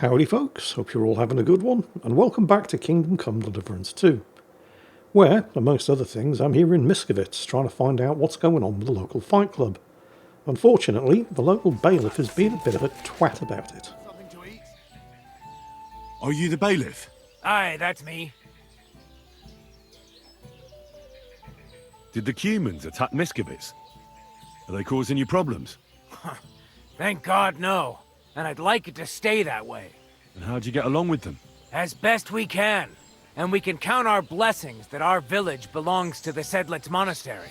Howdy folks, hope you're all having a good one, and welcome back to Kingdom Come Deliverance 2, where, amongst other things, I'm here in Miskowitz trying to find out what's going on with the local fight club. Unfortunately, the local bailiff has been a bit of a twat about it. Are you the bailiff? Aye, that's me. Did the humans attack Miskowitz? Are they causing you problems? Thank God, no. And I'd like it to stay that way. And how'd you get along with them? As best we can. And we can count our blessings that our village belongs to the Sedlitz Monastery.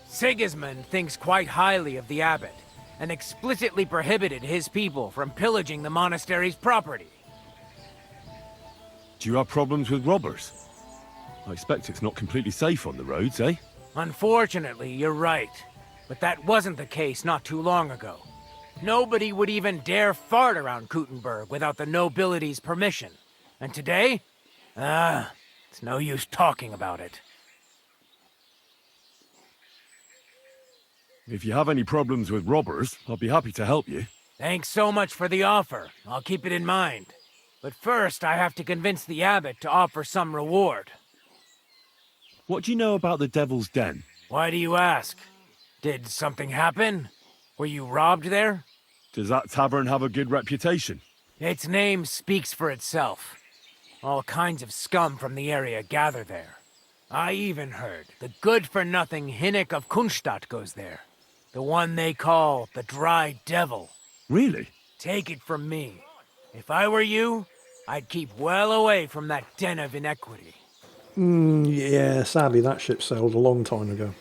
Sigismund thinks quite highly of the abbot, and explicitly prohibited his people from pillaging the monastery's property. Do you have problems with robbers? I expect it's not completely safe on the roads, eh? Unfortunately, you're right. But that wasn't the case not too long ago. Nobody would even dare fart around Kuttenberg without the nobility's permission. And today? It's no use talking about it. If you have any problems with robbers, I'll be happy to help you. Thanks so much for the offer. I'll keep it in mind. But first, I have to convince the abbot to offer some reward. What do you know about the Devil's Den? Why do you ask? Did something happen? Were you robbed there? Does that tavern have a good reputation? Its name speaks for itself. All kinds of scum from the area gather there. I even heard the good-for-nothing Hinnick of Kunstadt goes there. The one they call the Dry Devil. Really? Take it from me. If I were you, I'd keep well away from that den of inequity. Yeah, sadly that ship sailed a long time ago.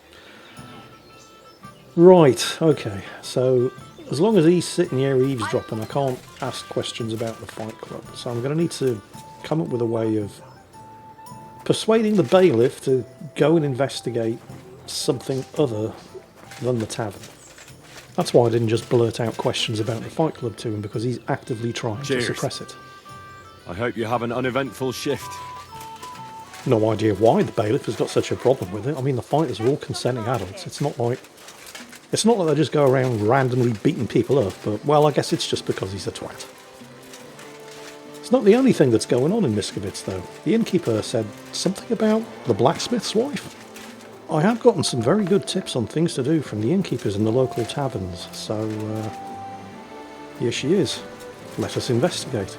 Right, okay, so as long as he's sitting here eavesdropping, I can't ask questions about the fight club. So I'm going to need to come up with a way of persuading the bailiff to go and investigate something other than the tavern. That's why I didn't just blurt out questions about the fight club to him, because he's actively trying to suppress it. I hope you have an uneventful shift. No idea why the bailiff has got such a problem with it. I mean, the fighters are all consenting adults. It's not like they just go around randomly beating people up, but, well, I guess it's just because he's a twat. It's not the only thing that's going on in Miskowitz, though. The innkeeper said something about the blacksmith's wife. I have gotten some very good tips on things to do from the innkeepers in the local taverns, so, here she is. Let us investigate.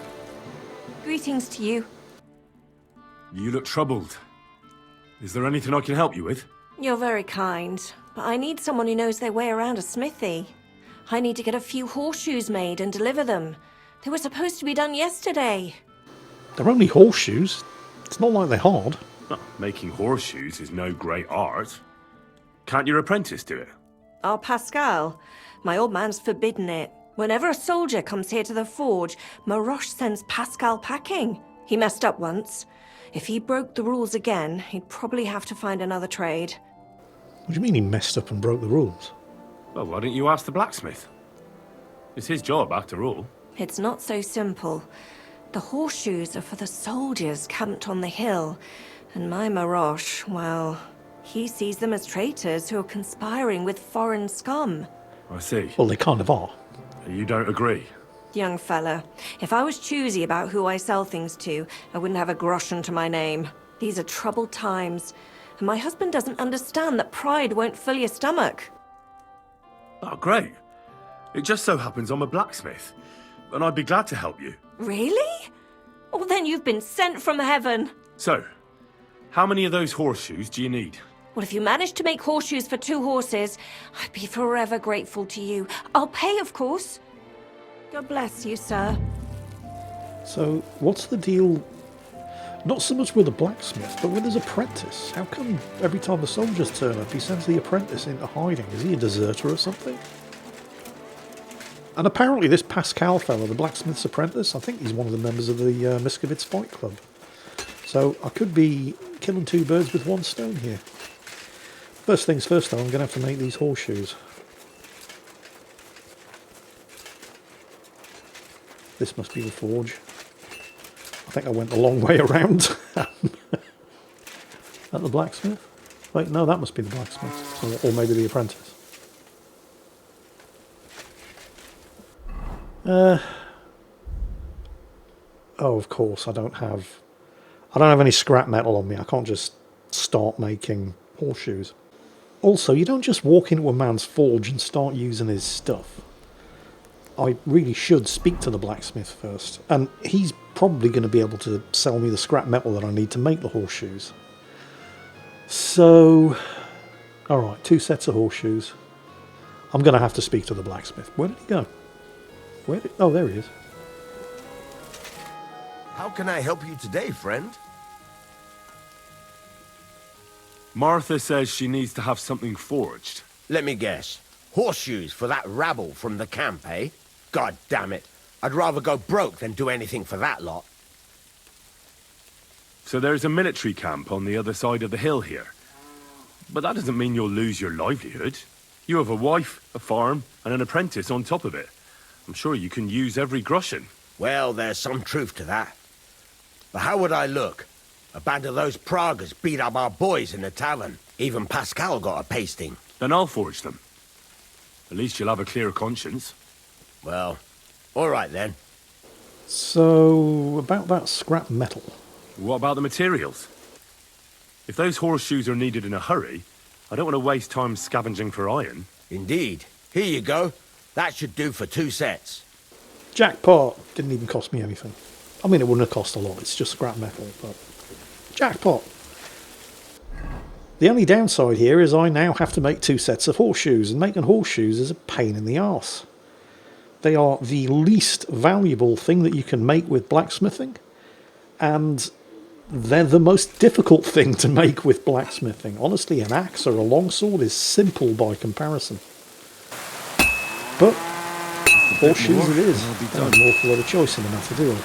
Greetings to you. You look troubled. Is there anything I can help you with? You're very kind, but I need someone who knows their way around a smithy. I need to get a few horseshoes made and deliver them. They were supposed to be done yesterday. They're only horseshoes. It's not like they're hard. Oh, making horseshoes is no great art. Can't your apprentice do it? Our Pascal. My old man's forbidden it. Whenever a soldier comes here to the forge, Maroche sends Pascal packing. He messed up once. If he broke the rules again, he'd probably have to find another trade. What do you mean he messed up and broke the rules? Well, why didn't you ask the blacksmith? It's his job, after all. It's not so simple. The horseshoes are for the soldiers camped on the hill, and my Maroche, well, he sees them as traitors who are conspiring with foreign scum. I see. Well, they kind of are. You don't agree? Young fella, if I was choosy about who I sell things to, I wouldn't have a groschen to my name. These are troubled times, and my husband doesn't understand that pride won't fill your stomach. Oh, great. It just so happens I'm a blacksmith, and I'd be glad to help you. Really? Well, then you've been sent from heaven. So, how many of those horseshoes do you need? Well, if you manage to make horseshoes for 2 horses, I'd be forever grateful to you. I'll pay, of course. God bless you, sir. So, what's the deal, not so much with the blacksmith, but with his apprentice? How come every time the soldiers turn up, he sends the apprentice into hiding? Is he a deserter or something? And apparently this Pascal fellow, the blacksmith's apprentice, I think he's one of the members of the Miskowitz Fight Club. So I could be killing 2 birds with 1 stone here. First things first, though, I'm going to have to make these horseshoes. This must be the forge. I think I went the long way around. At the blacksmith? Wait, no, that must be the blacksmith. Or maybe the apprentice. Oh, of course, I don't have any scrap metal on me. I can't just start making horseshoes. Also, you don't just walk into a man's forge and start using his stuff. I really should speak to the blacksmith first, and he's probably going to be able to sell me the scrap metal that I need to make the horseshoes. So, alright, 2 sets of horseshoes. I'm going to have to speak to the blacksmith. Where did he go? Oh, there he is. How can I help you today, friend? Martha says she needs to have something forged. Let me guess. Horseshoes for that rabble from the camp, eh? God damn it. I'd rather go broke than do anything for that lot. So there's a military camp on the other side of the hill here. But that doesn't mean you'll lose your livelihood. You have a wife, a farm, and an apprentice on top of it. I'm sure you can use every groschen. Well, there's some truth to that. But how would I look? A band of those Pragas beat up our boys in the tavern. Even Pascal got a pasting. Then I'll forge them. At least you'll have a clear conscience. Well, all right then. So, about that scrap metal. What about the materials? If those horseshoes are needed in a hurry, I don't want to waste time scavenging for iron. Indeed. Here you go. That should do for 2 sets. Jackpot! Didn't even cost me anything. I mean, it wouldn't have cost a lot, it's just scrap metal, but... Jackpot! The only downside here is I now have to make 2 sets of horseshoes, and making horseshoes is a pain in the arse. They are the least valuable thing that you can make with blacksmithing, and they're the most difficult thing to make with blacksmithing. Honestly, an axe or a longsword is simple by comparison. But horseshoes it is. There's an awful lot of choice in the matter, do I?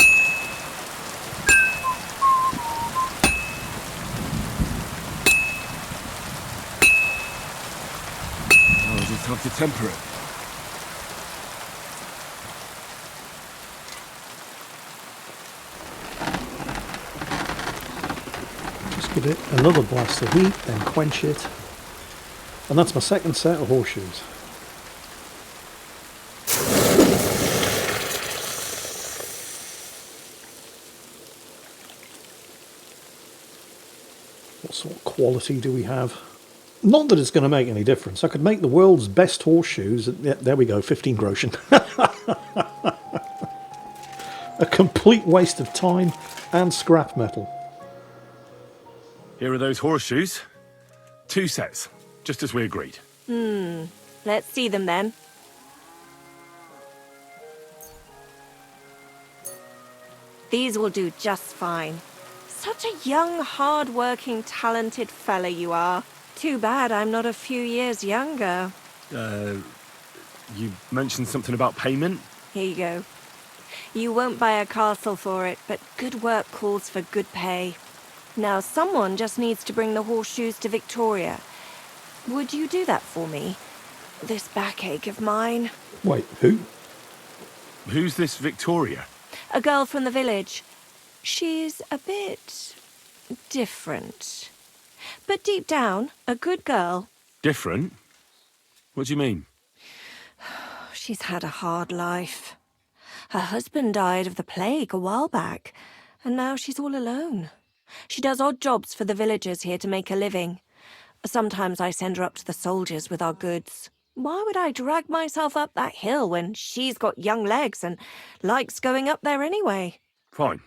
I'll just have to temper it. Just give it another blast of heat, then quench it. And that's my second set of horseshoes. What sort of quality do we have? Not that it's going to make any difference. I could make the world's best horseshoes. Yeah, there we go, 15 groschen. A complete waste of time and scrap metal. Here are those horseshoes. 2 sets, just as we agreed. Let's see them then. These will do just fine. Such a young, hard-working, talented fella you are. Too bad I'm not a few years younger. You mentioned something about payment? Here you go. You won't buy a castle for it, but good work calls for good pay. Now, someone just needs to bring the horseshoes to Victoria. Would you do that for me? This backache of mine. Wait, who? Who's this Victoria? A girl from the village. She's a bit different. But deep down, a good girl. Different? What do you mean? She's had a hard life. Her husband died of the plague a while back, and now she's all alone. She does odd jobs for the villagers here to make a living. Sometimes I send her up to the soldiers with our goods. Why would I drag myself up that hill when she's got young legs and likes going up there anyway? Fine.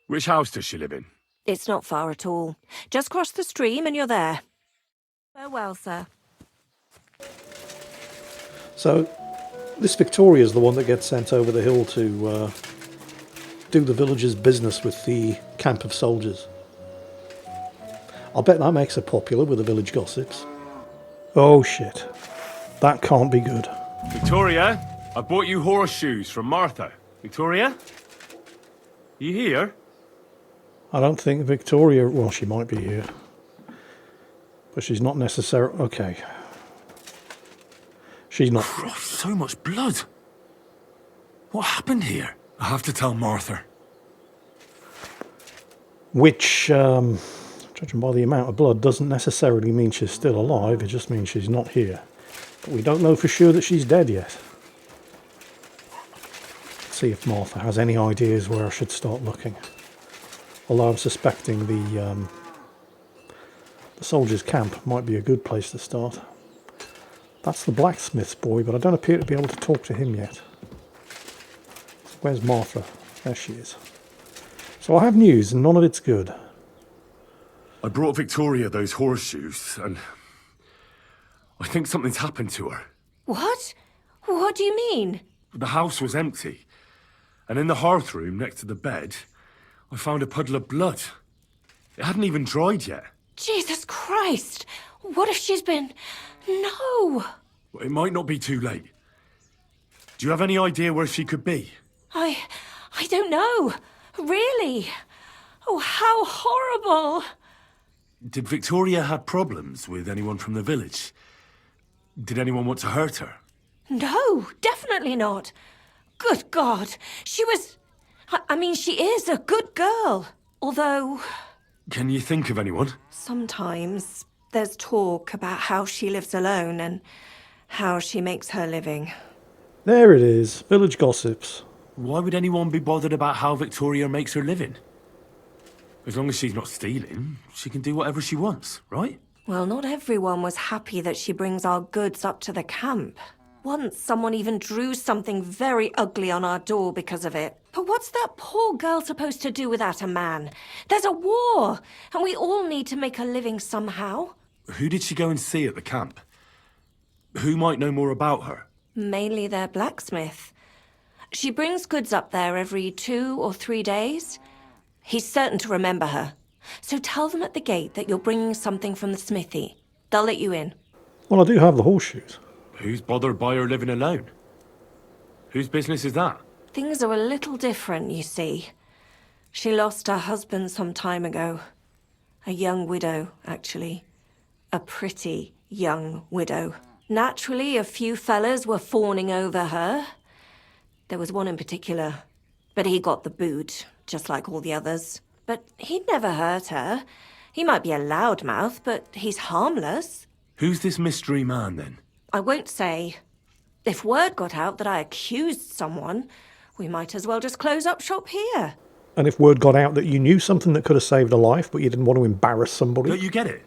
Which house does she live in? It's not far at all. Just cross the stream and you're there. Farewell, sir. So, this Victoria's the one that gets sent over the hill to do the villagers' business with the camp of soldiers. I'll bet that makes her popular with the village gossips. Oh shit. That can't be good. Victoria, I bought you horseshoes from Martha. Victoria? You here? I don't think Victoria... Well, she might be here. But she's not necessarily... Okay. She's not... Christ, so much blood. What happened here? I have to tell Martha. Which, judging by the amount of blood, doesn't necessarily mean she's still alive. It just means she's not here. But we don't know for sure that she's dead yet. see if Martha has any ideas where I should start looking. Although I'm suspecting the soldiers' camp might be a good place to start. That's the blacksmith's boy, but I don't appear to be able to talk to him yet. Where's Martha? There she is. So I have news, and none of it's good. I brought Victoria those horseshoes, and I think something's happened to her. What? What do you mean? The house was empty, and in the hearth room next to the bed, I found a puddle of blood. It hadn't even dried yet. Jesus Christ! What if she's been... No! It might not be too late. Do you have any idea where she could be? I don't know. Really. Oh, how horrible! Did Victoria have problems with anyone from the village? Did anyone want to hurt her? No, definitely not. Good God, she was... I mean, she is a good girl. Although... Can you think of anyone? Sometimes there's talk about how she lives alone and how she makes her living. There it is, village gossips. Why would anyone be bothered about how Victoria makes her living? As long as she's not stealing, she can do whatever she wants, right? Well, not everyone was happy that she brings our goods up to the camp. Once, someone even drew something very ugly on our door because of it. But what's that poor girl supposed to do without a man? There's a war, and we all need to make a living somehow. Who did she go and see at the camp? Who might know more about her? Mainly their blacksmith. She brings goods up there every 2 or 3 days. He's certain to remember her. So tell them at the gate that you're bringing something from the smithy. They'll let you in. Well, I do have the horseshoes. Who's bothered by her living alone? Whose business is that? Things are a little different, you see. She lost her husband some time ago. A young widow, actually. A pretty young widow. Naturally, a few fellas were fawning over her. There was one in particular. But he got the boot, just like all the others. But he'd never hurt her. He might be a loudmouth, but he's harmless. Who's this mystery man, then? I won't say. If word got out that I accused someone, we might as well just close up shop here. And if word got out that you knew something that could have saved a life, but you didn't want to embarrass somebody... Don't you get it?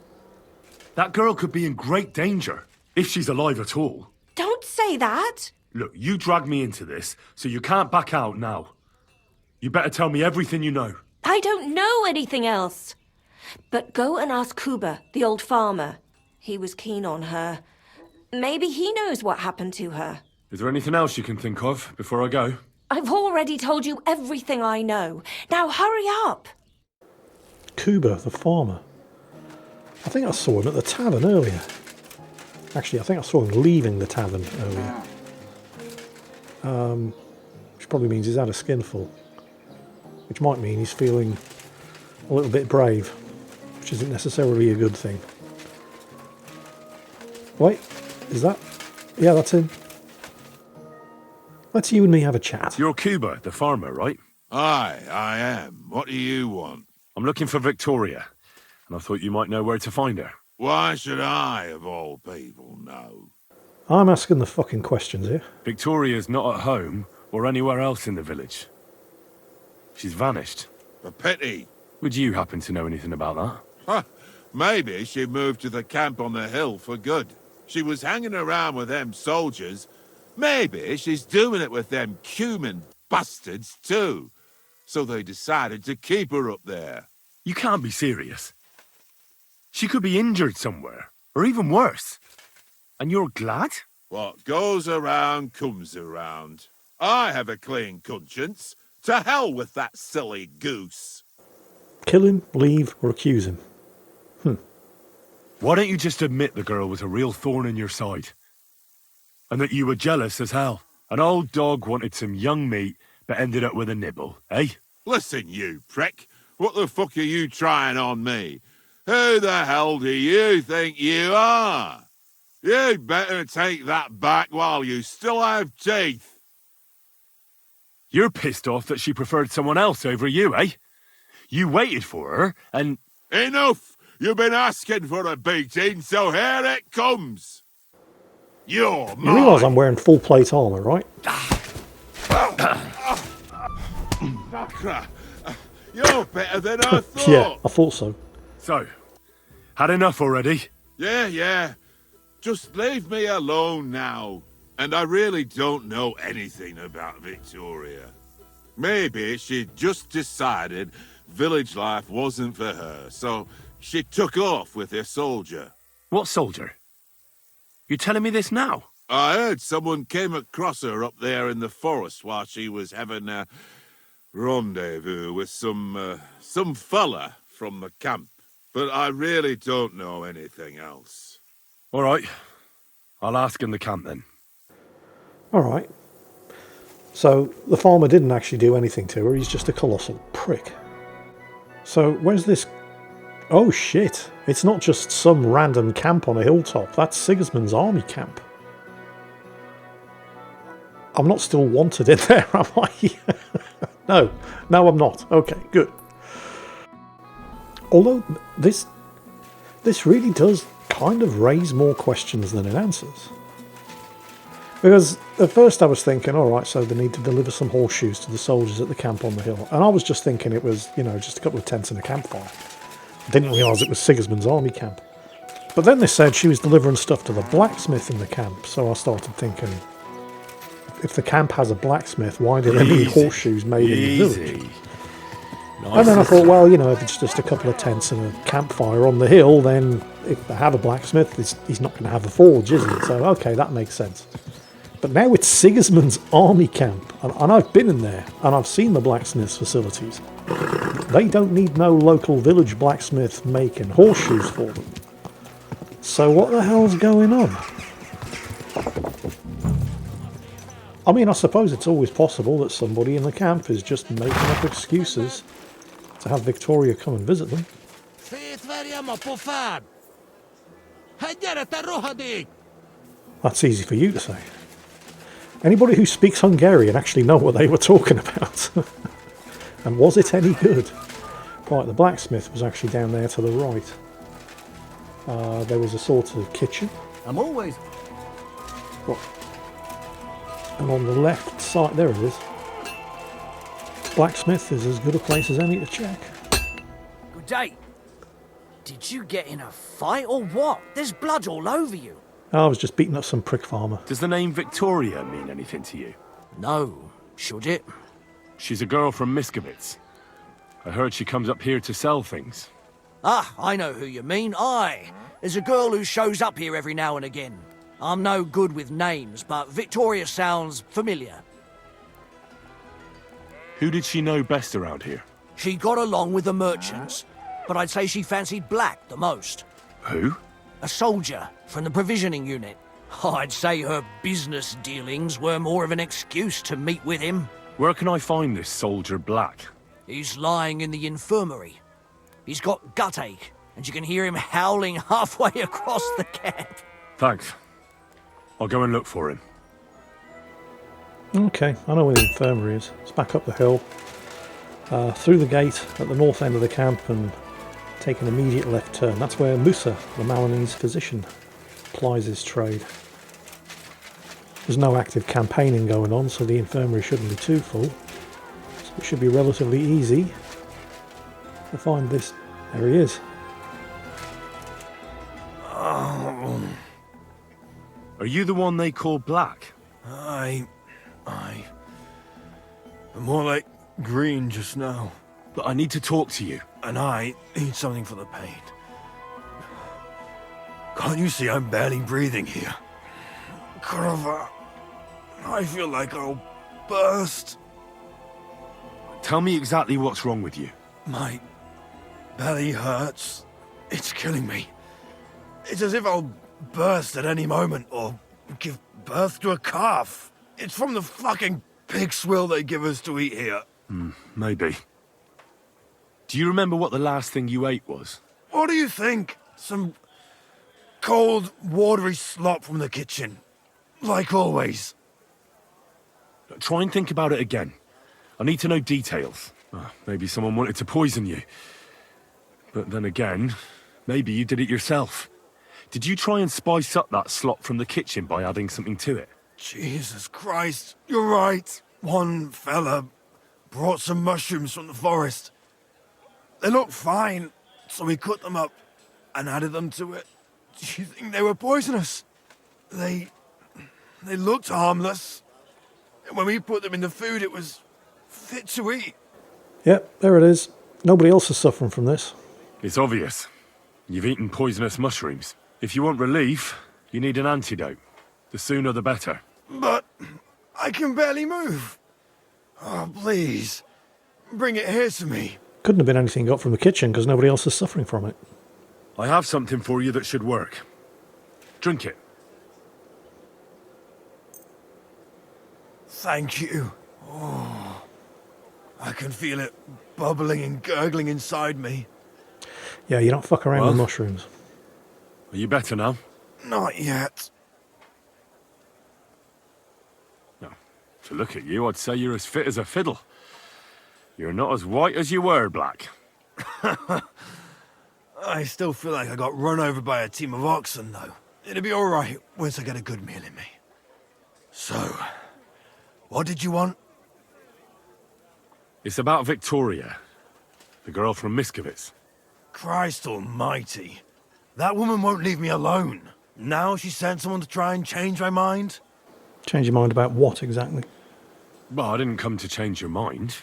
That girl could be in great danger, if she's alive at all. Don't say that! Look, you dragged me into this, so you can't back out now. You better tell me everything you know. I don't know anything else. But go and ask Kuba, the old farmer. He was keen on her. Maybe he knows what happened to her. Is there anything else you can think of before I go? I've already told you everything I know. Now hurry up! Kuba, the farmer. I think I saw him at the tavern earlier. Actually, I think I saw him leaving the tavern earlier. Which probably means he's had a skinful. Which might mean he's feeling a little bit brave. Which isn't necessarily a good thing. Wait, is that... Yeah, that's him. Let's you and me have a chat. You're Kuba, the farmer, right? Aye, I am. What do you want? I'm looking for Victoria, and I thought you might know where to find her. Why should I, of all people, know? I'm asking the fucking questions here. Victoria's not at home or anywhere else in the village. She's vanished. A pity. Would you happen to know anything about that? Huh. Maybe she moved to the camp on the hill for good. She was hanging around with them soldiers. Maybe she's doing it with them cumin bastards too. So they decided to keep her up there. You can't be serious. She could be injured somewhere, or even worse. And you're glad? What goes around comes around. I have a clean conscience. To hell with that silly goose. Kill him, leave, or accuse him. Why don't you just admit the girl was a real thorn in your side? And that you were jealous as hell. An old dog wanted some young meat, but ended up with a nibble, eh? Listen, you prick. What the fuck are you trying on me? Who the hell do you think you are? You'd better take that back while you still have teeth. You're pissed off that she preferred someone else over you, eh? You waited for her, and... Enough! You've been asking for a beating, so here it comes. You're mine. You realise I'm wearing full plate armour, right? Sakra! You're better than I thought! Yeah, I thought so. So, had enough already? Yeah. Just leave me alone now. And I really don't know anything about Victoria. Maybe she just decided village life wasn't for her, so she took off with her soldier. What soldier? You're telling me this now? I heard someone came across her up there in the forest while she was having a rendezvous with some fella from the camp. But I really don't know anything else. All right. I'll ask in the camp then. All right. So the farmer didn't actually do anything to her. He's just a colossal prick. So where's this? Oh shit! It's not just some random camp on a hilltop. That's Sigismund's army camp. I'm not still wanted in there, am I? No, I'm not. Okay, good. Although this really does kind of raise more questions than it answers. Because at first I was thinking, all right, so they need to deliver some horseshoes to the soldiers at the camp on the hill. And I was just thinking it was, just a couple of tents and a campfire. I didn't realise it was Sigismund's army camp. But then they said she was delivering stuff to the blacksmith in the camp. So I started thinking, if the camp has a blacksmith, why do they need horseshoes made in the village? Nice. And then I thought, well, if it's just a couple of tents and a campfire on the hill, then if they have a blacksmith, he's not going to have a forge, is he? So, okay, that makes sense. But now it's Sigismund's army camp, and I've been in there, and I've seen the blacksmith's facilities. They don't need no local village blacksmith making horseshoes for them. So what the hell's going on? I mean, I suppose it's always possible that somebody in the camp is just making up excuses to have Victoria come and visit them. That's easy for you to say. Anybody who speaks Hungarian actually know what they were talking about. And was it any good? Right, the blacksmith was actually down there to the right. There was a sort of kitchen. I'm always... What? And on the left side, there it is. Blacksmith is as good a place as any to check. Good day. Did you get in a fight or what? There's blood all over you. I was just beating up some prick farmer. Does the name Victoria mean anything to you? No, should it? She's a girl from Miskowitz. I heard she comes up here to sell things. Ah, I know who you mean. Aye. There's a girl who shows up here every now and again. I'm no good with names, but Victoria sounds familiar. Who did she know best around here? She got along with the merchants, but I'd say she fancied Black the most. Who? A soldier from the provisioning unit. I'd say her business dealings were more of an excuse to meet with him. Where can I find this soldier Black? He's lying in the infirmary. He's got gut ache, and you can hear him howling halfway across the camp. Thanks. I'll go and look for him. Okay, I know where the infirmary is. It's back up the hill, through the gate at the north end of the camp, and take an immediate left turn. That's where Musa, the Malinese physician, plies his trade. There's no active campaigning going on, so the infirmary shouldn't be too full. So it should be relatively easy to find this. There he is. Are you the one they call Black? I'm more like green just now. But I need to talk to you. And I need something for the pain. Can't you see I'm barely breathing here? Kurva, I feel like I'll burst. Tell me exactly what's wrong with you. My belly hurts. It's killing me. It's as if I'll burst at any moment or give birth to a calf. It's from the fucking pig swill they give us to eat here. Maybe. Do you remember what the last thing you ate was? What do you think? Some cold, watery slop from the kitchen. Like always. Try and think about it again. I need to know details. Maybe someone wanted to poison you. But then again, maybe you did it yourself. Did you try and spice up that slop from the kitchen by adding something to it? Jesus Christ, you're right. One fella brought some mushrooms from the forest. They looked fine, so we cut them up and added them to it. Do you think they were poisonous? They looked harmless. And when we put them in the food, it was fit to eat. Yep, there it is. Nobody else is suffering from this. It's obvious. You've eaten poisonous mushrooms. If you want relief, you need an antidote. The sooner the better. But I can barely move. Oh, please, bring it here to me. Couldn't have been anything got from the kitchen because nobody else is suffering from it. I have something for you that should work. Drink it. Thank you. Oh, I can feel it bubbling and gurgling inside me. Yeah, you don't fuck around with Well? mushrooms. Are you better now? Not yet. No. To look at you, I'd say you're as fit as a fiddle. You're not as white as you were, Black. I still feel like I got run over by a team of oxen, though. It'll be all right once I get a good meal in me. So, what did you want? It's about Victoria, the girl from Miskowitz. Christ almighty. That woman won't leave me alone. Now she sent someone to try and change my mind? Change your mind about what exactly? Well, I didn't come to change your mind.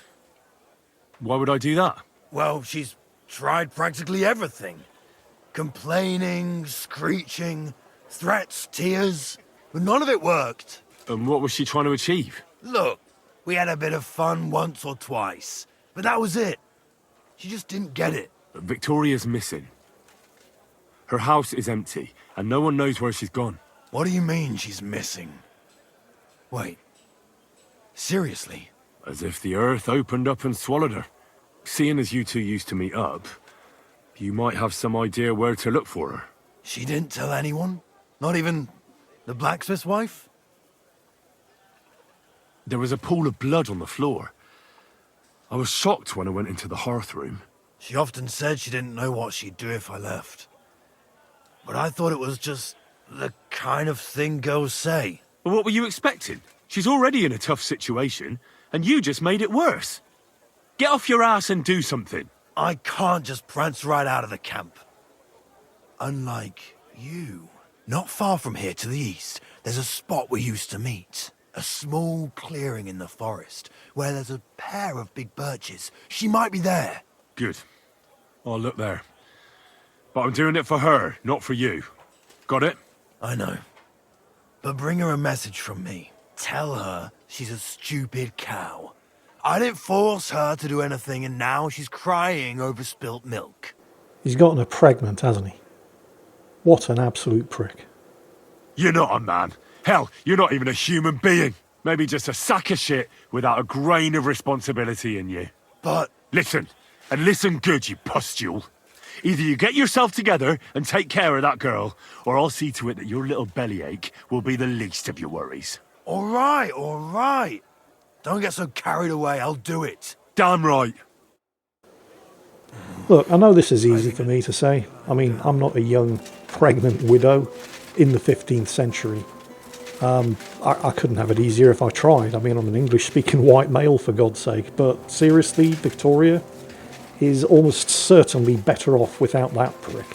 Why would I do that? Well, she's tried practically everything. Complaining, screeching, threats, tears. But none of it worked. And what was she trying to achieve? Look, we had a bit of fun once or twice. But that was it. She just didn't get it. Victoria's missing. Her house is empty, and no one knows where she's gone. What do you mean she's missing? Wait. Seriously? As if the earth opened up and swallowed her. Seeing as you two used to meet up, you might have some idea where to look for her. She didn't tell anyone? Not even the blacksmith's wife? There was a pool of blood on the floor. I was shocked when I went into the hearth room. She often said she didn't know what she'd do if I left. But I thought it was just the kind of thing girls say. Well, what were you expecting? She's already in a tough situation, and you just made it worse. Get off your ass and do something. I can't just prance right out of the camp. Unlike you. Not far from here to the east, there's a spot we used to meet. A small clearing in the forest, where there's a pair of big birches. She might be there. Good. I'll look there. But I'm doing it for her, not for you. Got it? I know. But bring her a message from me. Tell her she's a stupid cow. I didn't force her to do anything, and now she's crying over spilt milk. He's gotten her pregnant, hasn't he? What an absolute prick. You're not a man. Hell, you're not even a human being. Maybe just a sack of shit without a grain of responsibility in you. But Listen, and listen good, you pustule. Either you get yourself together and take care of that girl, or I'll see to it that your little bellyache will be the least of your worries. all right. Don't get so carried away, I'll do it. Damn right. Look, I know this is easy for me to say. I mean, I'm not a young, pregnant widow in the 15th century. I couldn't have it easier if I tried. I mean, I'm an English-speaking white male, for God's sake. But seriously, Victoria is almost certainly better off without that prick.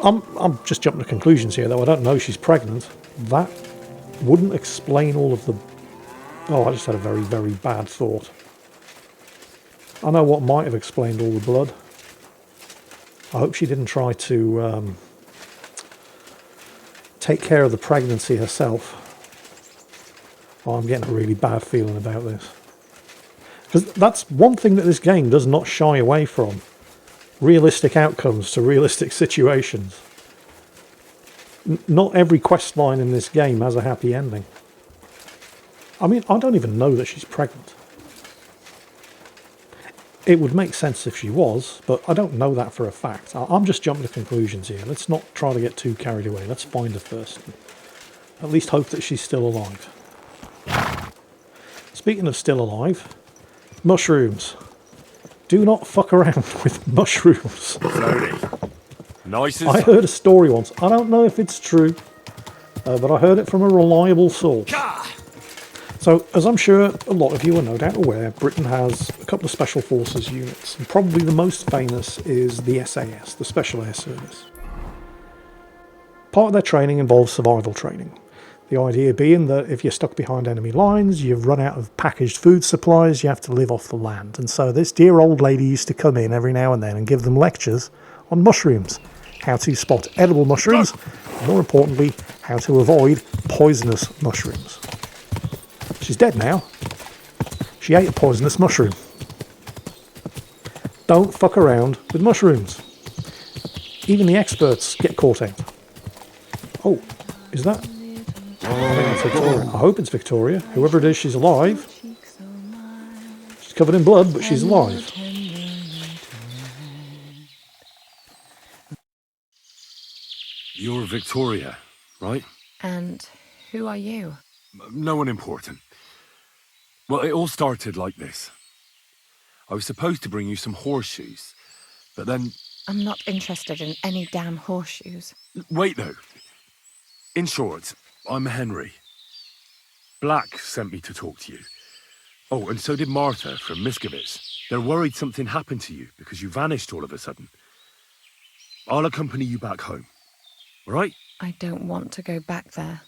I'm just jumping to conclusions here, though. I don't know she's pregnant. That wouldn't explain all of the... Oh, I just had a very, very bad thought. I know what might have explained all the blood. I hope she didn't try to take care of the pregnancy herself. Oh, I'm getting a really bad feeling about this. Because that's one thing that this game does not shy away from. Realistic outcomes to realistic situations. Not every quest line in this game has a happy ending. I mean, I don't even know that she's pregnant. It would make sense if she was, but I don't know that for a fact. I'm just jumping to conclusions here. Let's not try to get too carried away. Let's find her first. At least hope that she's still alive. Speaking of still alive, mushrooms. Do not fuck around with mushrooms. Slowly. Nice as... I heard a story once. I don't know if it's true, but I heard it from a reliable source. So, as I'm sure a lot of you are no doubt aware, Britain has a couple of special forces units, and probably the most famous is the SAS, the Special Air Service. Part of their training involves survival training. The idea being that if you're stuck behind enemy lines, you've run out of packaged food supplies, you have to live off the land. And so this dear old lady used to come in every now and then and give them lectures on mushrooms, how to spot edible mushrooms, and more importantly, how to avoid poisonous mushrooms. She's dead now. She ate a poisonous mushroom. Don't fuck around with mushrooms. Even the experts get caught out. Oh, is that? I think that's Victoria. I hope it's Victoria. Whoever it is, she's alive. She's covered in blood, but she's alive. You're Victoria, right? And who are you? No one important. Well, it all started like this. I was supposed to bring you some horseshoes, but then... I'm not interested in any damn horseshoes. Wait, though. In short, I'm Henry. Black sent me to talk to you. Oh, and so did Martha from Miskowitz. They're worried something happened to you because you vanished all of a sudden. I'll accompany you back home. All right? I don't want to go back there.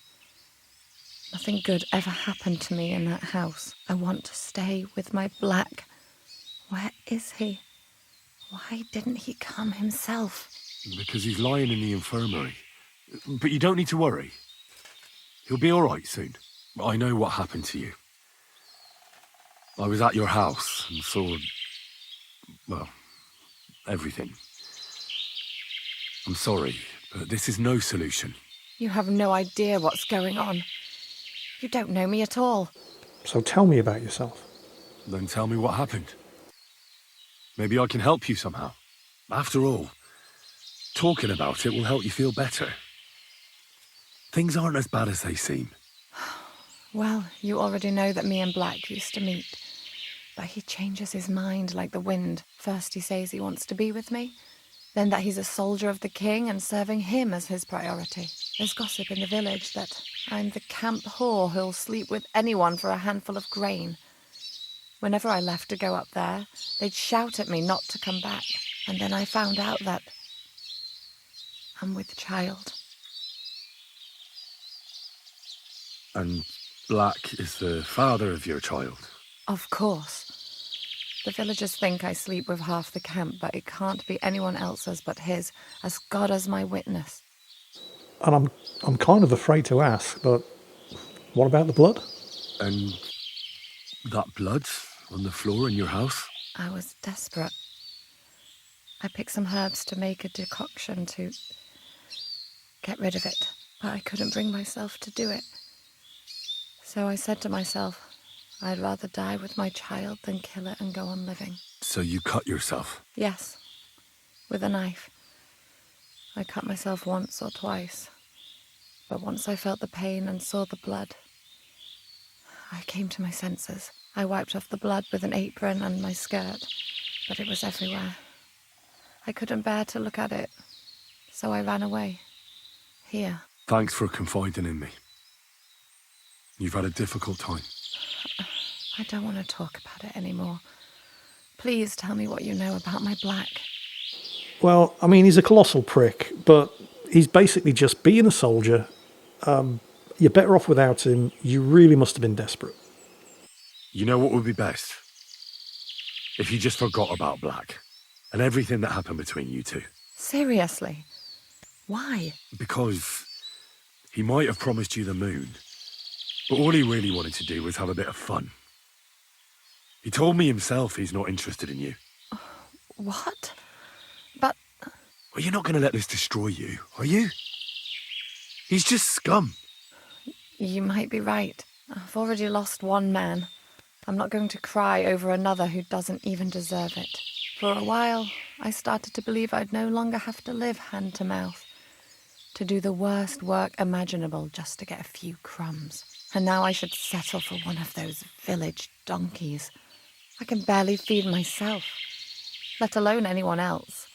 Nothing good ever happened to me in that house. I want to stay with my Black. Where is he? Why didn't he come himself? Because he's lying in the infirmary. But you don't need to worry. He'll be all right soon. I know what happened to you. I was at your house and saw... well, everything. I'm sorry, but this is no solution. You have no idea what's going on. You don't know me at all. So tell me about yourself. Then tell me what happened. Maybe I can help you somehow. After all, talking about it will help you feel better. Things aren't as bad as they seem. Well, you already know that me and Black used to meet. But he changes his mind like the wind. First he says he wants to be with me, then that he's a soldier of the king and serving him as his priority. There's gossip in the village that I'm the camp whore who'll sleep with anyone for a handful of grain. Whenever I left to go up there, they'd shout at me not to come back. And then I found out that I'm with child. And Black is the father of your child? Of course. The villagers think I sleep with half the camp, but it can't be anyone else's but his, as God as my witness. And I'm kind of afraid to ask, but what about the blood? And that blood on the floor in your house? I was desperate. I picked some herbs to make a decoction to get rid of it, but I couldn't bring myself to do it. So I said to myself, I'd rather die with my child than kill it and go on living. So you cut yourself? Yes, with a knife. I cut myself once or twice, but once I felt the pain and saw the blood, I came to my senses. I wiped off the blood with an apron and my skirt, but it was everywhere. I couldn't bear to look at it, so I ran away. Here. Thanks for confiding in me. You've had a difficult time. I don't want to talk about it anymore. Please tell me what you know about my Black. Well, I mean, he's a colossal prick, but he's basically just being a soldier. You're better off without him. You really must have been desperate. You know what would be best? If you just forgot about Black and everything that happened between you two. Seriously? Why? Because he might have promised you the moon, but all he really wanted to do was have a bit of fun. He told me himself he's not interested in you. What? But... Well, you're not going to let this destroy you, are you? He's just scum. You might be right. I've already lost one man. I'm not going to cry over another who doesn't even deserve it. For a while, I started to believe I'd no longer have to live hand to mouth, to do the worst work imaginable just to get a few crumbs. And now I should settle for one of those village donkeys. I can barely feed myself, let alone anyone else.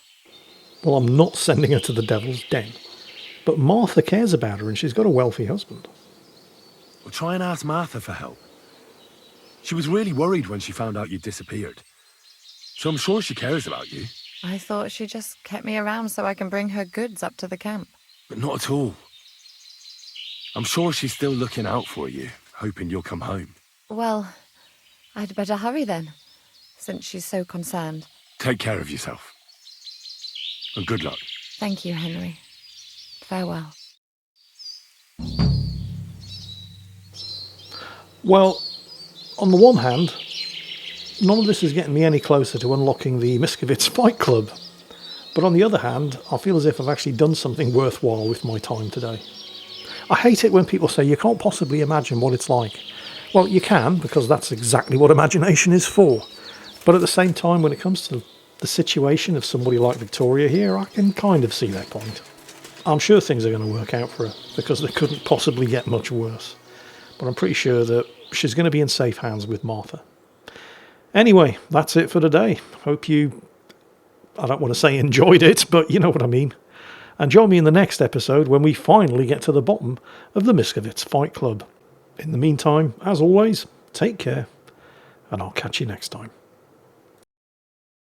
Well, I'm not sending her to the devil's den. But Martha cares about her and she's got a wealthy husband. Well, try and ask Martha for help. She was really worried when she found out you disappeared. So I'm sure she cares about you. I thought she just kept me around so I can bring her goods up to the camp. But not at all. I'm sure she's still looking out for you, hoping you'll come home. Well, I'd better hurry then, since she's so concerned. Take care of yourself. And good luck. Thank you, Henry. Farewell. Well, on the one hand, none of this is getting me any closer to unlocking the Miskowitz Fight Club. But on the other hand, I feel as if I've actually done something worthwhile with my time today. I hate it when people say you can't possibly imagine what it's like. Well, you can, because that's exactly what imagination is for. But at the same time, when it comes to the situation of somebody like Victoria here, I can kind of see their point. I'm sure things are going to work out for her, because they couldn't possibly get much worse. But I'm pretty sure that she's going to be in safe hands with Martha. Anyway, that's it for today. Hope you, I don't want to say enjoyed it, but you know what I mean. And join me in the next episode when we finally get to the bottom of the Miskowitz Fight Club. In the meantime, as always, take care, and I'll catch you next time.